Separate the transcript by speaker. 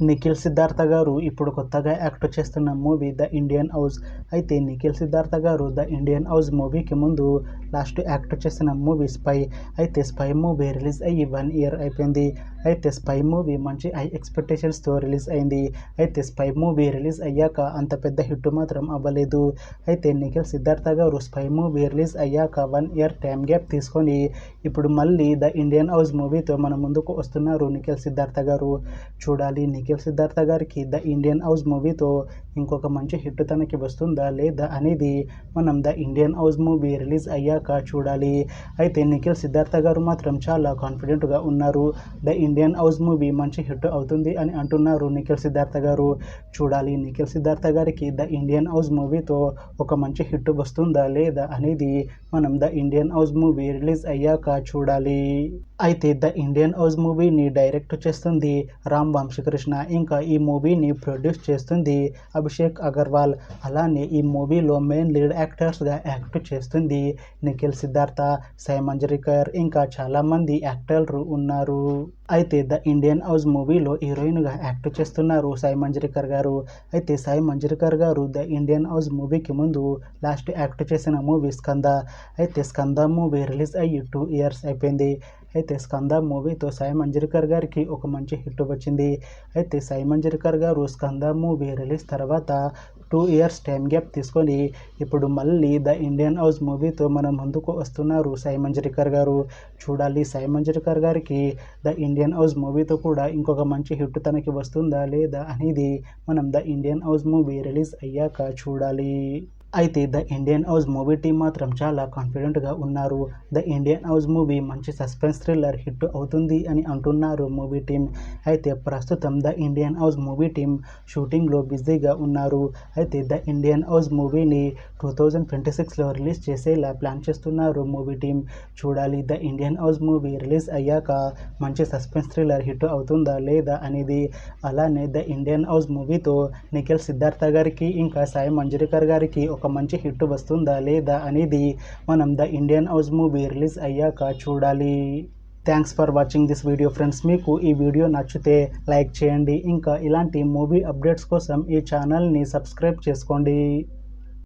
Speaker 1: నిఖిల్ సిద్ధార్థ గారు ఇప్పుడు కొత్తగా యాక్ట్ చేస్తున్న మూవీ ద ఇండియన్ హౌస్. అయితే నిఖిల్ సిద్ధార్థ గారు ద ఇండియన్ హౌస్ మూవీకి ముందు లాస్ట్ యాక్ట్ చేసిన మూవీ స్పై. అయితే స్పై మూవీ రిలీజ్ అయ్యి 1 year అయిపోయింది. అయితే స్పై మూవీ మంచి హై ఎక్స్పెక్టేషన్స్తో రిలీజ్ అయింది. అయితే స్పై మూవీ రిలీజ్ అయ్యాక అంత పెద్ద హిట్ మాత్రం అవ్వలేదు. అయితే నిఖిల్ సిద్ధార్థ గారు స్పై మూవీ రిలీజ్ అయ్యాక 1 year టైం గ్యాప్ తీసుకొని ఇప్పుడు మళ్ళీ ద ఇండియన్ హౌస్ మూవీతో మన ముందుకు వస్తున్నారు నిఖిల్ సిద్ధార్థ గారు. చూడాలి నిఖిల్ సిద్ధార్థ గారికి ద ఇండియన్ హౌస్ మూవీతో ఇంకొక మంచి హిట్ తనకి వస్తుందా లేదా అనేది మనం the Indian house movie release అయ్యాక చూడాలి. అయితే నిఖిల్ సిద్ధార్థ గారు మాత్రం చాలా కాన్ఫిడెంట్గా ఉన్నారు. ద ఇండియన్ హౌస్ మూవీ మంచి హిట్ అవుతుంది అని అంటున్నారు నిఖిల్ సిద్ధార్థ గారు. చూడాలి నిఖిల్ సిద్ధార్థ గారికి ద ఇండియన్ హౌస్ మూవీతో ఒక మంచి హిట్ వస్తుందా లేదా అనేది మనం the Indian house movie release అయ్యాక చూడాలి. అయితే ద ఇండియన్ హౌస్ మూవీని డైరెక్ట్ చేస్తుంది రామ్ వంశీకృష్ణ. ఇంకా ఈ మూవీని ప్రొడ్యూస్ చేస్తుంది అభిషేక్ అగర్వాల్. అలానే ఈ మూవీలో మెయిన్ లీడ్ యాక్టర్స్గా యాక్ట్ చేస్తుంది నిఖిల్ సిద్ధార్థ, సాయి మంజరేకర్, ఇంకా చాలామంది యాక్టర్లు ఉన్నారు. అయితే ద ఇండియన్ హౌస్ మూవీలో హీరోయిన్గా యాక్ట్ చేస్తున్నారు సాయి మంజరేకర్ గారు. అయితే సాయి మంజరేకర్ గారు ద ఇండియన్ హౌస్ మూవీకి ముందు లాస్ట్ యాక్ట్ చేసిన మూవీ స్కంద. అయితే స్కంద మూవీ రిలీజ్ అయ్యి 2 years అయిపోయింది. అయితే స్కంద మూవీతో సాయి మంజరేకర్ గారికి ఒక మంచి హిట్ వచ్చింది. అయితే సాయి మంజరేకర్ గారు స్కంద మూవీ రిలీజ్ తర్వాత 2 years టైం గ్యాప్ తీసుకొని ఇప్పుడు మళ్ళీ ద ఇండియన్ హౌస్ మూవీతో మన ముందుకు వస్తున్నారు సాయి మంజరేకర్ గారు. చూడాలి సాయి మంజరేకర్ గారికి ద ఇండియన్ హౌస్ మూవీతో కూడా ఇంకొక మంచి హిట్ తనకి వస్తుందా లేదా అనేది మనం the Indian house movie release అయ్యాక చూడాలి. అయితే the Indian house movie team మాత్రం చాలా కాన్ఫిడెంట్గా ఉన్నారు. ద ఇండియన్ హౌస్ మూవీ మంచి సస్పెన్స్ థ్రిల్లర్ హిట్ అవుతుంది అని అంటున్నారు మూవీ టీం. అయితే ప్రస్తుతం the Indian house movie team షూటింగ్లో బిజీగా ఉన్నారు. అయితే ద ఇండియన్ హౌస్ మూవీని 2026లో రిలీజ్ చేసేలా ప్లాన్ చేస్తున్నారు మూవీ టీం. చూడాలి the Indian house movie release అయ్యాక మంచి సస్పెన్స్ థ్రిల్లర్ హిట్ అవుతుందా లేదా అనేది. అలానే ద ఇండియన్ హౌస్ మూవీతో నిఖిల్ సిద్ధార్థ గారికి ఇంకా సాయి మంజరేకర్ గారికి ఒక మంచి హిట్ వస్తుందా లేదా అనేది మనం the Indian house movie release అయ్యాక చూడాలి. Thanks for watching this video friends. మీకు ఈ వీడియో నచ్చితే లైక్ చేయండి. ఇంకా ఇలాంటి మూవీ అప్డేట్స్ కోసం ఈ ఛానల్ని సబ్స్క్రైబ్ చేసుకోండి.